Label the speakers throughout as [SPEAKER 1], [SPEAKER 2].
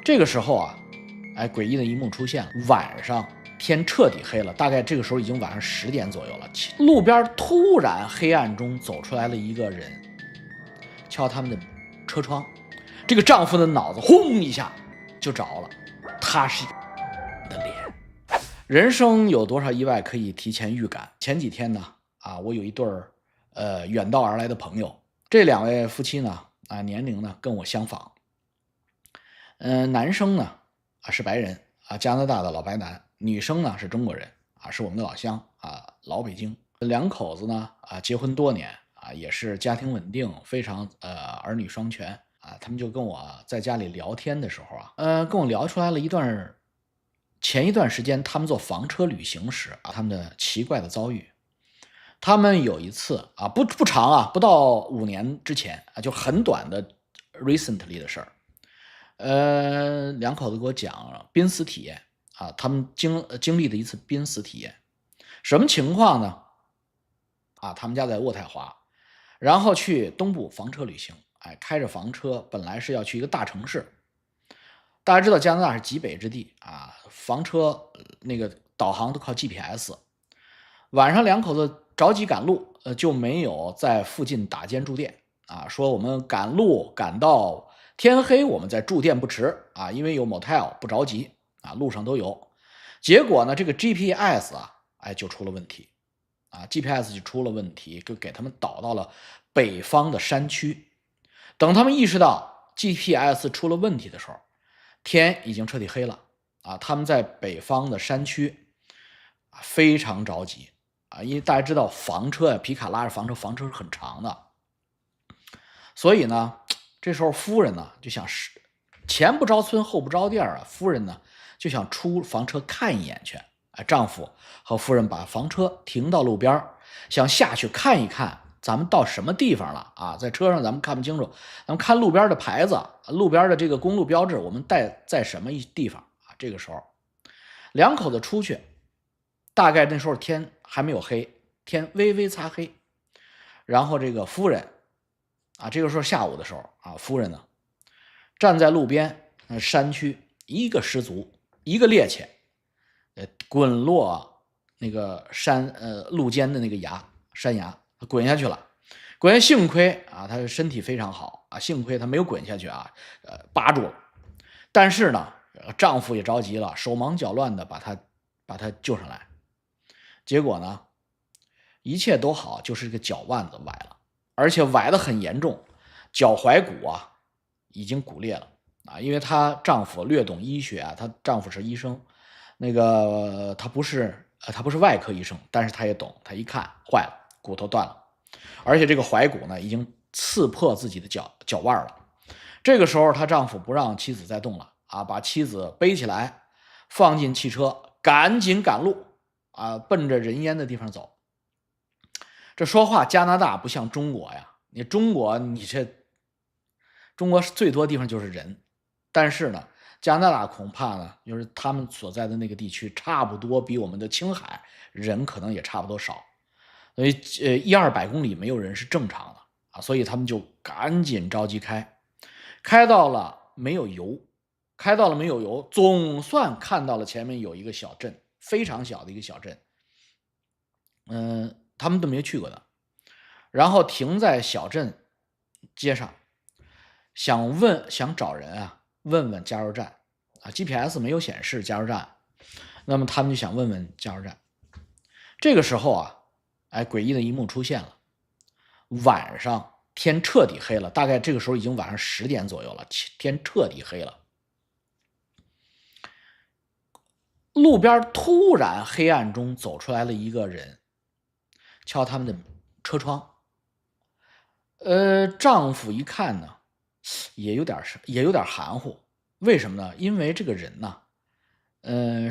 [SPEAKER 1] 这个时候啊，诡异的一幕出现了。晚上天彻底黑了，大概这个时候已经晚上10点左右了。路边突然黑暗中走出来了一个人，敲他们的车窗。这个丈夫的脑子轰一下就着了，他是的脸。人生有多少意外可以提前预感？前几天呢，我有一对远道而来的朋友，这2位夫妻呢，年龄呢跟我相仿。男生呢是白人加拿大的老白男，女生呢是中国人是我们的老乡老北京。两口子呢结婚多年也是家庭稳定，非常儿女双全他们就跟我在家里聊天的时候跟我聊出来了前一段时间他们做房车旅行时他们的奇怪的遭遇。他们有一次不长不到5年之前就很短的 recently 的事儿。两口子给我讲濒死体验他们经历的一次濒死体验。什么情况呢？他们家在渥太华，然后去东部房车旅行，开着房车本来是要去一个大城市。大家知道加拿大是极北之地房车那个导航都靠 GPS。晚上两口子着急赶路就没有在附近打尖住店说我们赶路赶到天黑我们再住店不迟因为有 motel 不着急路上都有。结果呢这个 GPS 就出了问题GPS 就出了问题，就给他们导到了北方的山区。等他们意识到 GPS 出了问题的时候，天已经彻底黑了他们在北方的山区非常着急因为大家知道房车皮卡拉着房车是很长的，所以呢这时候夫人呢就想前不着村后不着店夫人呢就想出房车看一眼去。丈夫和夫人把房车停到路边，想下去看一看咱们到什么地方了在车上咱们看不清楚，咱们看路边的牌子，路边的这个公路标志，我们在什么地方这个时候两口子出去，大概那时候天还没有黑，天微微擦黑。然后这个夫人这个时候下午的时候夫人呢站在路边山区，一个失足一个趔趄滚落那个路肩的那个山崖，滚下去了。幸亏他身体非常好幸亏他没有滚下去扒住了。但是呢丈夫也着急了，手忙脚乱的把他救上来。结果呢一切都好，就是这个脚腕子崴了，而且崴得很严重，脚踝骨已经骨裂了因为她丈夫略懂医学她丈夫是医生，那个他不是外科医生，但是他也懂，他一看坏了，骨头断了，而且这个踝骨呢已经刺破自己的脚腕了。这个时候她丈夫不让妻子再动了把妻子背起来放进汽车，赶紧赶路奔着人烟的地方走。这说话加拿大不像中国呀，中国最多地方就是人，但是呢加拿大恐怕呢就是他们所在的那个地区差不多比我们的青海人可能也差不多少，所以100-200公里没有人是正常的所以他们就赶紧着急开到了没有油，总算看到了前面有一个小镇，非常小的一个小镇他们都没去过的。然后停在小镇街上，想找人问问加油站GPS 没有显示加油站，那么他们就想问问加油站。这个时候诡异的一幕出现了。晚上天彻底黑了，大概这个时候已经晚上10点左右了，天彻底黑了。路边突然黑暗中走出来了一个人，敲他们的车窗。丈夫一看呢也有点含糊。为什么呢？因为这个人呢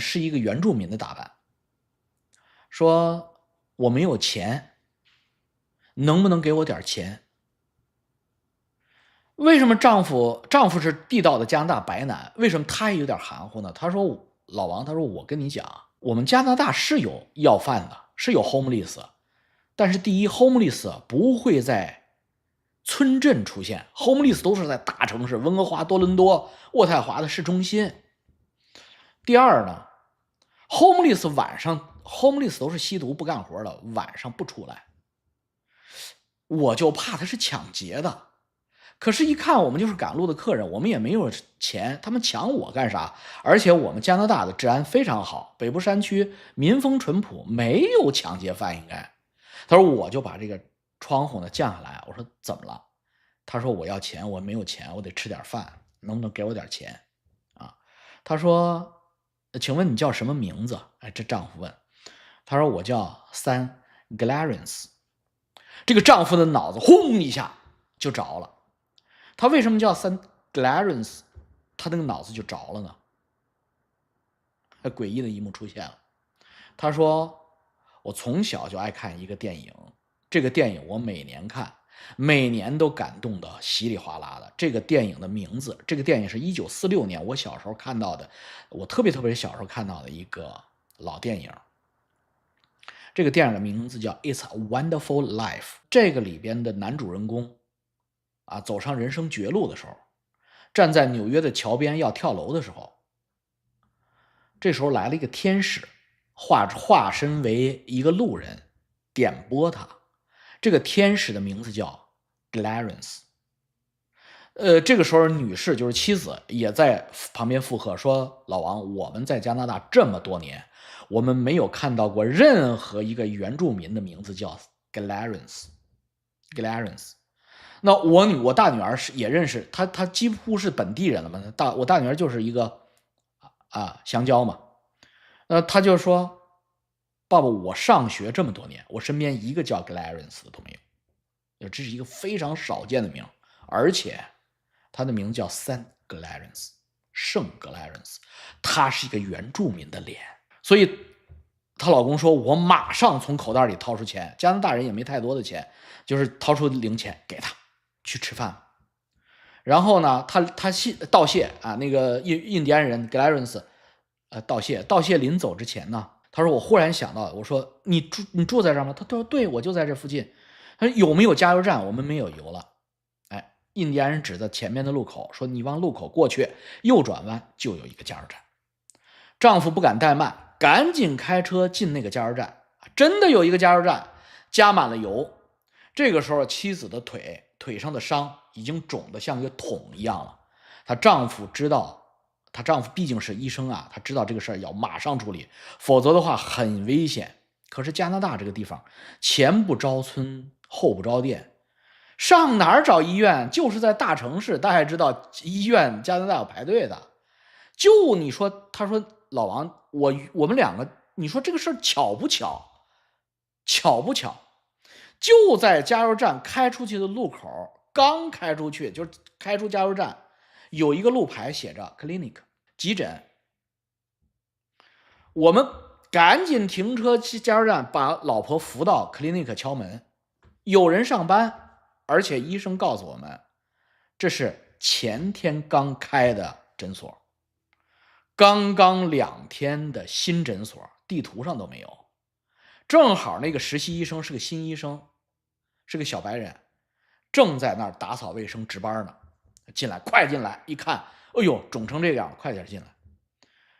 [SPEAKER 1] 是一个原住民的打扮，说我没有钱，能不能给我点钱？为什么丈夫是地道的加拿大白男，为什么他也有点含糊呢？他说老王，他说我跟你讲，我们加拿大是有要饭的，是有 homeless， 但是第一 homeless 不会在村镇出现 ，homeless 都是在大城市，温哥华、多伦多、渥太华的市中心。第二呢 ，homeless 晚上 homeless 都是吸毒不干活的，晚上不出来，我就怕他是抢劫的。可是，一看我们就是赶路的客人，我们也没有钱，他们抢我干啥？而且我们加拿大的治安非常好，北部山区民风淳朴，没有抢劫犯应该。他说我就把这个窗户呢降下来，我说怎么了？他说我要钱，我没有钱，我得吃点饭，能不能给我点钱啊？他说，请问你叫什么名字？哎，这丈夫问。他说我叫San Clarence。这个丈夫的脑子轰一下就着了。他为什么叫 San Clarence？ 他那个脑子就着了呢？诡异的一幕出现了。他说我从小就爱看一个电影，这个电影我每年看，每年都感动的稀里哗啦的。这个电影的名字，这个电影是1946年我小时候看到的，我特别小时候看到的一个老电影。这个电影的名字叫 It's a Wonderful Life。 这个里边的男主人公啊，走上人生绝路的时候，站在纽约的桥边要跳楼的时候，这时候来了一个天使，化身为一个路人，点拨他。这个天使的名字叫 Clarence。这个时候女士就是妻子也在旁边附和说，老王，我们在加拿大这么多年，我们没有看到过任何一个原住民的名字叫 Clarence。 那我大女儿也认识她，她几乎是本地人了嘛。我大女儿就是一个香蕉嘛。她就说，爸爸，我上学这么多年，我身边一个叫 Clarence 的都没有，这是一个非常少见的名，而且他的名字叫 San Clarence， 圣格莱伦斯，他是一个原住民的脸。所以她老公说，我马上从口袋里掏出钱，加拿大人也没太多的钱，就是掏出零钱给他去吃饭。然后呢，他道谢啊，那个印第安人 Clarence 道谢临走之前呢，他说我忽然想到，我说你住在这儿吗？他说对，我就在这附近。他说有没有加油站？我们没有油了。哎，印第安人指着前面的路口说，你往路口过去，右转弯就有一个加油站。丈夫不敢怠慢，赶紧开车进那个加油站。真的有一个加油站，加满了油。这个时候妻子的腿上的伤已经肿得像一个桶一样了。她丈夫知道，她丈夫毕竟是医生啊，他知道这个事儿要马上处理，否则的话很危险。可是加拿大这个地方，前不着村后不着店，上哪儿找医院？就是在大城市，大家知道医院加拿大要排队的。就你说，他说老王，我们两个，你说这个事儿巧不巧？巧不巧？就在加油站开出去的路口，刚开出去，就是开出加油站，有一个路牌写着 clinic 急诊。我们赶紧停车去加油站，把老婆扶到 clinic 敲门。有人上班，而且医生告诉我们，这是前天刚开的诊所，刚刚2天的新诊所，地图上都没有。正好那个实习医生是个新医生，是个小白人，正在那儿打扫卫生值班呢。进来，快进来！一看，哎呦，肿成这样，快点进来。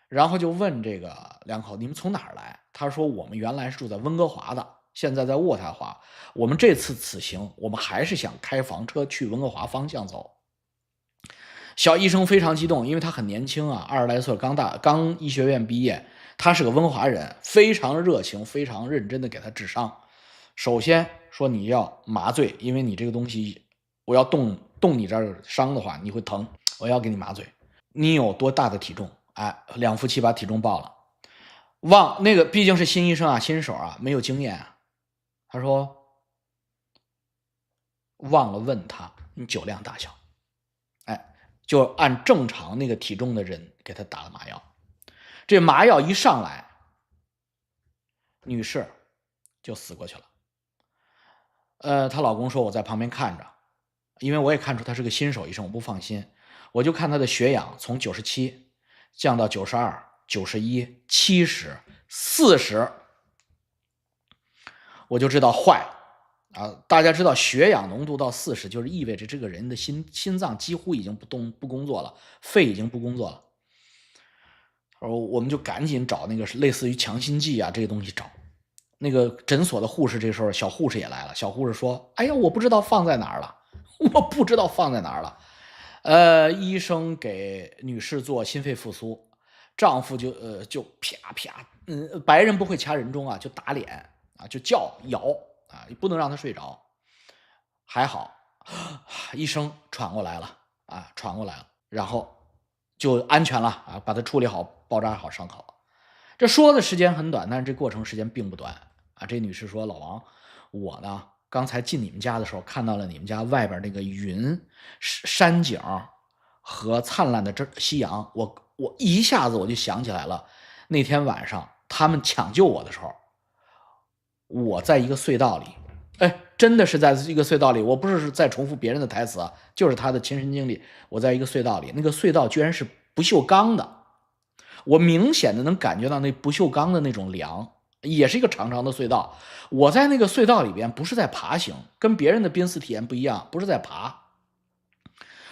[SPEAKER 1] 然后就问这个两口，你们从哪儿来？他说我们原来是住在温哥华的，现在在渥太华。我们这次此行，我们还是想开房车去温哥华方向走。小医生非常激动，因为他很年轻啊，20来岁，刚医学院毕业。他是个温华人，非常热情，非常认真的给他治伤。首先说你要麻醉，因为你这个东西，我要动你这儿伤的话，你会疼，我要给你麻醉。你有多大的体重？哎，两夫妻把体重报了。那个毕竟是新医生啊，新手啊，没有经验啊。他说忘了问他你酒量大小，哎，就按正常那个体重的人给他打了麻药。这麻药一上来，女士就死过去了。她老公说我在旁边看着，因为我也看出她是个新手医生，我不放心，我就看她的血氧从97降到92、91、70、40，我就知道坏了。大家知道血氧浓度到40，就是意味着这个人的心脏几乎已经不工作了，肺已经不工作了。我们就赶紧找那个类似于强心剂啊这些东西找。那个诊所的护士这时候小护士也来了，小护士说：“哎呀，我不知道放在哪儿了，我不知道放在哪儿了。”医生给女士做心肺复苏，丈夫就啪啪，白人不会掐人中啊，就打脸啊，就摇啊，你不能让他睡着。还好，医生喘过来了啊，喘过来了，然后就安全了啊，把他处理好，包扎好伤口。这说的时间很短，但是这过程时间并不短啊。这女士说：“老王，我呢刚才进你们家的时候，看到了你们家外边那个云、山景和灿烂的夕阳，我一下子我就想起来了，那天晚上他们抢救我的时候，我在一个隧道里。”真的是在一个隧道里，我不是在重复别人的台词啊，就是他的亲身经历。我在一个隧道里，那个隧道居然是不锈钢的，我明显的能感觉到那不锈钢的那种凉，也是一个长长的隧道。我在那个隧道里边不是在爬行，跟别人的濒死体验不一样，不是在爬，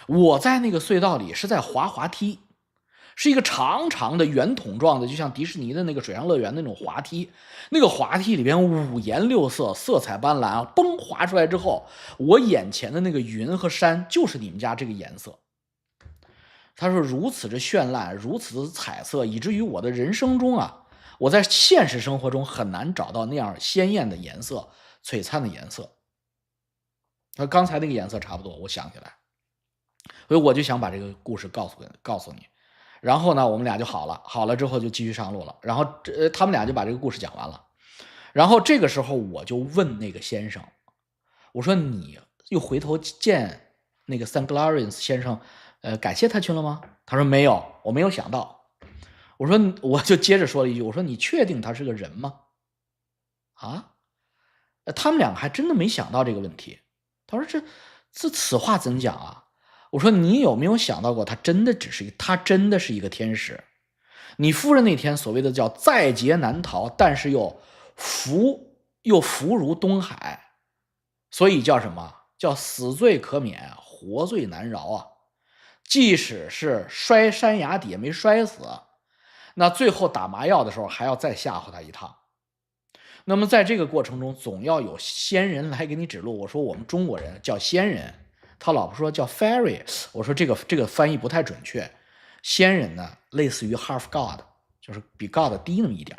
[SPEAKER 1] 我在那个隧道里是在滑滑梯。是一个长长的圆筒状的，就像迪士尼的那个水上乐园那种滑梯。那个滑梯里边五颜六色，色彩斑斓，嘣滑出来之后，我眼前的那个云和山就是你们家这个颜色。他说如此之绚烂，如此之彩色，以至于我的人生中啊，我在现实生活中很难找到那样鲜艳的颜色，璀璨的颜色。和刚才那个颜色差不多，我想起来，所以我就想把这个故事告诉你。然后呢，我们俩就好了，好了之后就继续上路了。然后他们俩就把这个故事讲完了。然后这个时候我就问那个先生，我说你又回头见那个 Sanglarians 先生，感谢他去了吗？他说没有，我没有想到。我就接着说了一句，我说你确定他是个人吗？啊，他们两个还真的没想到这个问题。他说此话怎讲啊？我说你有没有想到过，他真的是一个天使。你夫人那天所谓的叫在劫难逃，但是又福如东海，所以叫什么？叫死罪可免，活罪难饶啊！即使是摔山崖底也没摔死，那最后打麻药的时候还要再吓唬他一趟。那么在这个过程中，总要有仙人来给你指路。我说我们中国人叫仙人。他老婆说叫 fairy， 我说这个翻译不太准确。仙人呢，类似于 half god， 就是比 god 低那么一点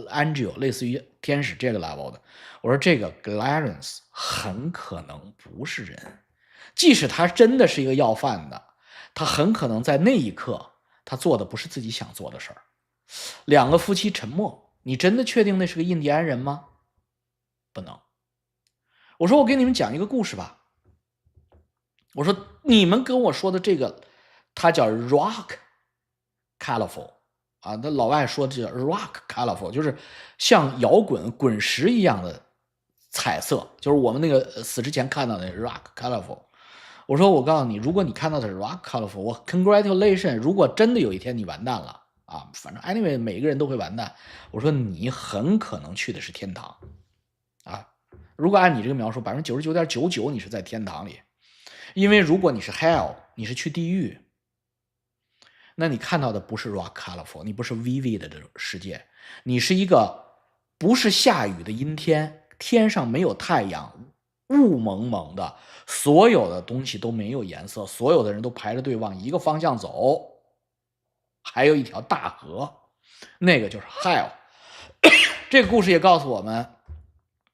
[SPEAKER 1] angel 类似于天使这个 level 的。我说这个 Glarians 很可能不是人，即使他真的是一个要饭的，他很可能在那一刻他做的不是自己想做的事儿。两个夫妻沉默，你真的确定那是个印第安人吗？不能。我说我给你们讲一个故事吧。我说你们跟我说的这个，它叫 rock colorful 啊，那老外说的叫 rock colorful， 就是像摇滚滚石一样的彩色，就是我们那个死之前看到的 rock colorful。我说我告诉你，如果你看到的是 rock colorful， 我 congratulation， 如果真的有一天你完蛋了啊，反正 anyway 每个人都会完蛋。我说你很可能去的是天堂啊，如果按你这个描述，99.99%你是在天堂里。因为如果你是 hell， 你是去地狱，那你看到的不是 rock colorful， 你不是 vivid 的世界，你是一个不是下雨的阴天，天上没有太阳，雾蒙蒙的，所有的东西都没有颜色，所有的人都排着队往一个方向走，还有一条大河，那个就是 hell。 这个故事也告诉我们，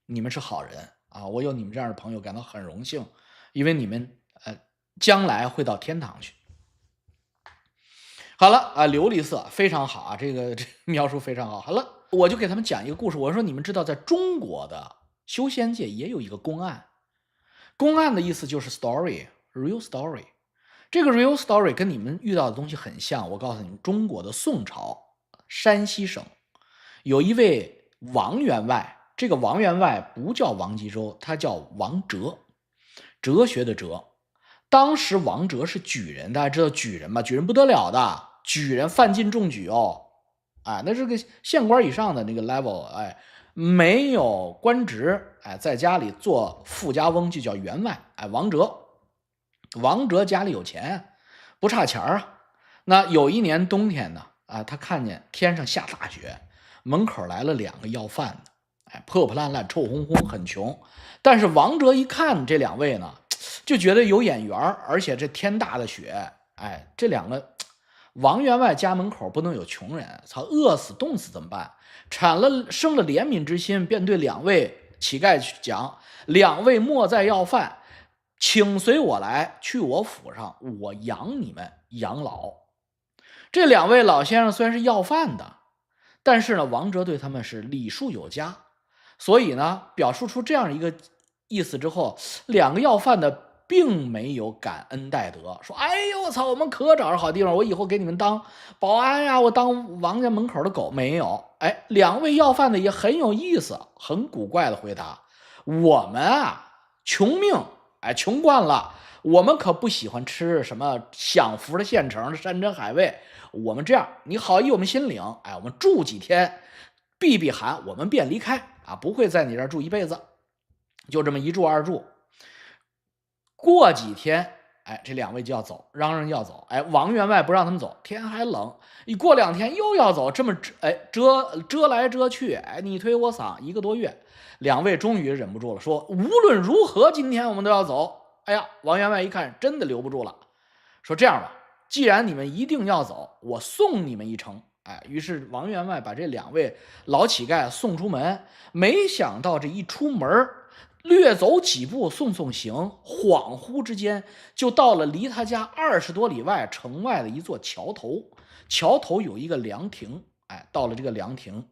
[SPEAKER 1] 你们是好人啊，我有你们这样的朋友感到很荣幸，因为你们将来会到天堂去。好了啊，琉璃色非常好啊，这个描述非常好。好了，我就给他们讲一个故事。我说你们知道，在中国的修仙界也有一个公案。公案的意思就是 story， real story。这个 real story 跟你们遇到的东西很像。我告诉你们，中国的宋朝山西省有一位王员外，这个王员外不叫王吉洲，他叫王哲，哲学的哲。当时王哲是举人，大家知道举人吗？举人不得了的，举人犯进中举哦，那是个县官以上的那个 level，没有官职，在家里做富家翁，就叫员外，王哲。王哲家里有钱，不差钱啊。那有一年冬天呢，他看见天上下大雪，门口来了2个要饭的，破破烂烂、臭烘烘，很穷。但是王哲一看这2位呢，就觉得有眼缘，而且这天大的雪，这2个王员外家门口不能有穷人，饿死冻死怎么办？生了怜悯之心，便对2位乞丐讲：2位莫再要饭，请随我来，去我府上，我养你们养老。这2位老先生虽然是要饭的，但是呢，王哲对他们是礼数有加，所以呢，表述出这样一个意思之后，2个要饭的并没有感恩戴德，说：“哎呦我操，我们可找着好地方，我以后给你们当保安呀，我当王家门口的狗。”没有。2位要饭的也很有意思，很古怪的回答：“我们穷命，穷惯了，我们可不喜欢吃什么享福的现成的山珍海味。我们这样，你好意我们心领，我们住几天，避避寒，我们便离开不会在你这儿住一辈子。”就这么一住二住，过几天，这2位就要走，嚷嚷要走。王员外不让他们走，天还冷，一过2天又要走，这么遮来遮去，你推我搡1个多月，2位终于忍不住了，说：“无论如何，今天我们都要走。”王员外一看真的留不住了，说：“这样吧，既然你们一定要走，我送你们一程。”于是王员外把这2位老乞丐送出门，没想到这一出门，略走几步送行，恍惚之间就到了离他家20多里外城外的一座桥头。桥头有一个凉亭，到了这个凉亭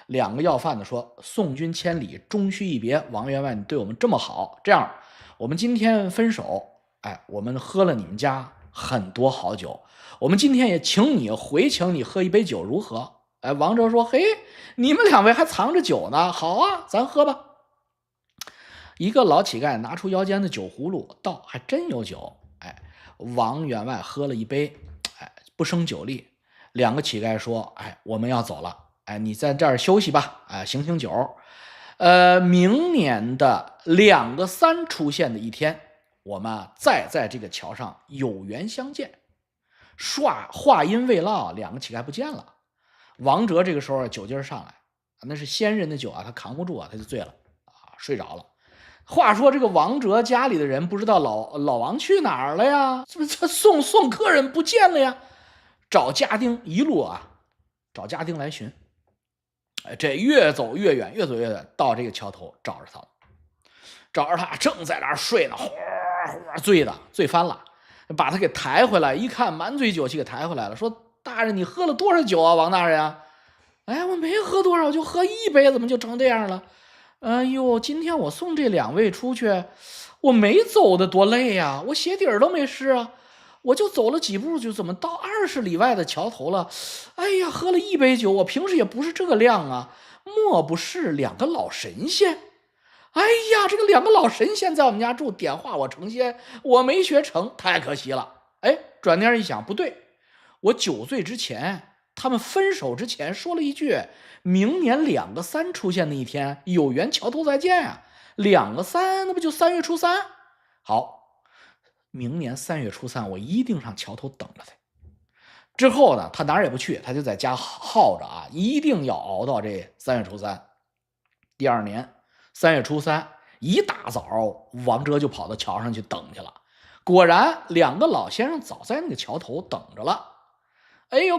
[SPEAKER 1] ，2个要饭的说：“送君千里，终须一别。王员外，你对我们这么好，这样我们今天分手，我们喝了你们家很多好酒，我们今天也请你喝一杯酒，如何？”王哲说：“嘿，你们2位还藏着酒呢，好啊，咱喝吧。”一个老乞丐拿出腰间的酒葫芦，倒还真有酒。王员外喝了一杯，不胜酒力。2个乞丐说：“我们要走了，你在这儿休息吧，醒酒。明年的2个3出现的一天，我们再在这个桥上有缘相见。”话音未落，2个乞丐不见了。王哲这个时候酒劲上来，那是先人的酒他扛不住他就醉了睡着了。话说这个王哲家里的人不知道老王去哪儿了呀？这送客人不见了呀？找家丁一路找家丁来寻。这越走越远，到这个桥头找着他了。找着他正在那儿睡呢，醉翻了，把他给抬回来，一看满嘴酒气给抬回来了，说：“大人，你喝了多少酒啊，王大人啊？”“我没喝多少，就喝1杯，怎么就成这样了？”“哎呦，今天我送这2位出去，我没走的多累呀，我鞋底儿都没湿啊，我就走了几步，就怎么到20里外的桥头了？喝了1杯酒，我平时也不是这个量啊，莫不是2个老神仙？这个2个老神仙在我们家住，点化我成仙，我没学成，太可惜了。”转念一想，不对，我酒醉之前，他们分手之前说了一句：“明年2个3出现的一天，有缘桥头再见啊。”2个3，那不就3月初3？好，明年3月初3，我一定上桥头等着他。之后呢，他哪儿也不去，他就在家耗着一定要熬到这3月初3。第2年3月初3一大早，王哲就跑到桥上去等去了。果然2个老先生早在那个桥头等着了。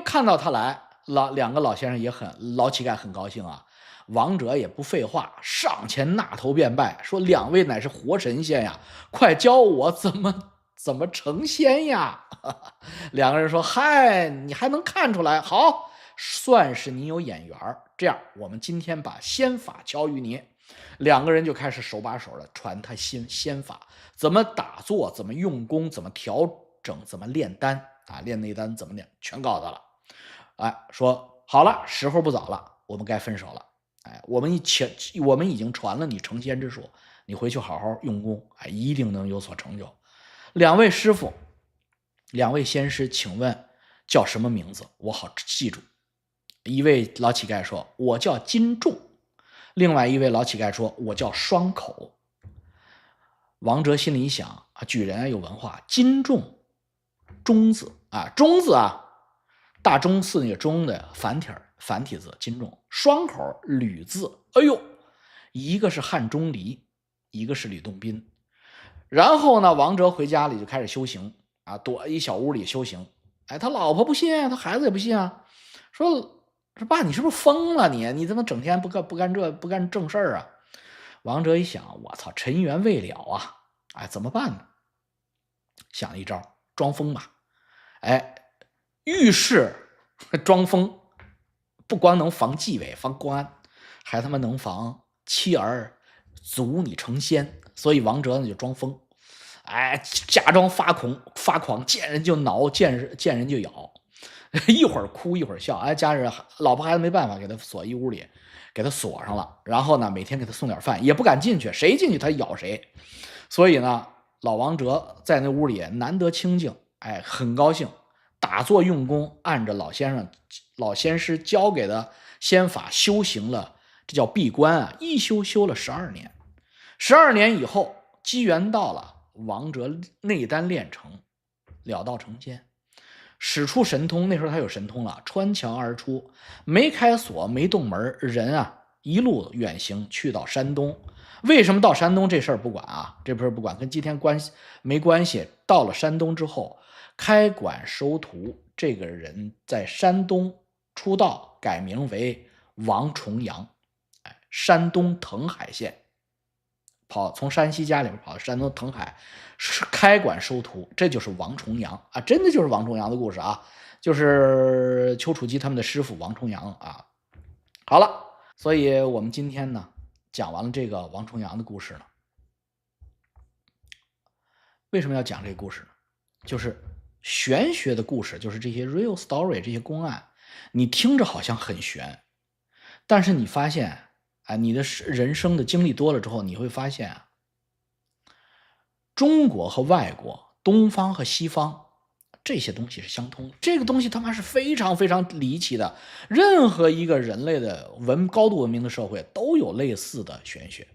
[SPEAKER 1] 看到他来，2个老先生老乞丐很高兴啊。王哲也不废话，上前纳头便拜，说：“2位乃是活神仙呀，快教我怎么成仙呀？”2个人说：“嗨，你还能看出来？好，算是你有眼缘。这样，我们今天把仙法教于你。”2个人就开始手把手的传他仙法，怎么打坐，怎么用功，怎么调整，怎么炼丹炼内丹怎么炼，全告诉他了。说好了，时候不早了，我们该分手了。我们已经传了你成仙之术，你回去好好用功，一定能有所成就。2位师傅，2位仙师，请问叫什么名字？我好记住。一位老乞丐说：“我叫金仲。”另外一位老乞丐说：“我叫双口。”王哲心里一想啊，举人有文化，金仲，钟字啊，钟字啊，大钟寺那个钟的繁体字，金仲，双口吕字，哎呦，一个是汉钟离，一个是吕洞宾。然后呢，王哲回家里就开始修行啊，躲一小屋里修行。哎，他老婆不信，他孩子也不信啊，说爸，你是不是疯了你怎么整天不干正事儿啊？王哲一想，我操，尘缘未了啊，哎，怎么办呢？想一招，装疯吧。哎，遇事装疯，不光能防纪委、防公安，还他妈能防妻儿阻你成仙。所以王哲呢就装疯，哎，假装发狂，见人就挠，见人就咬，一会儿哭一会儿笑。哎，家人老婆孩子没办法，给他锁一屋里，给他锁上了。然后呢，每天给他送点饭，也不敢进去，谁进去他咬谁。所以呢，老王哲在那屋里难得清静，哎，很高兴，打坐用功，按着老先师教给的仙法修行了，这叫闭关啊，一修了12年。12年以后，机缘到了，王哲内丹练成，了道成仙，使出神通。那时候他有神通了，穿墙而出，没开锁，没动门，人啊一路远行去到山东。为什么到山东这事儿不管啊？这事儿不管，跟今天没关系。到了山东之后，开馆收徒，这个人在山东出道，改名为王重阳，山东腾海县。从山西家里面跑到山东腾海，开馆收徒，这就是王重阳啊，真的就是王重阳的故事啊，就是丘处机他们的师傅王重阳啊。好了，所以我们今天呢讲完了这个王重阳的故事呢，为什么要讲这个故事呢？就是玄学的故事，就是这些 real story 这些公案，你听着好像很玄，但是你发现你的人生的经历多了之后，你会发现中国和外国，东方和西方，这些东西是相通的。这个东西他妈是非常非常离奇的，任何一个人类的高度文明的社会都有类似的玄学。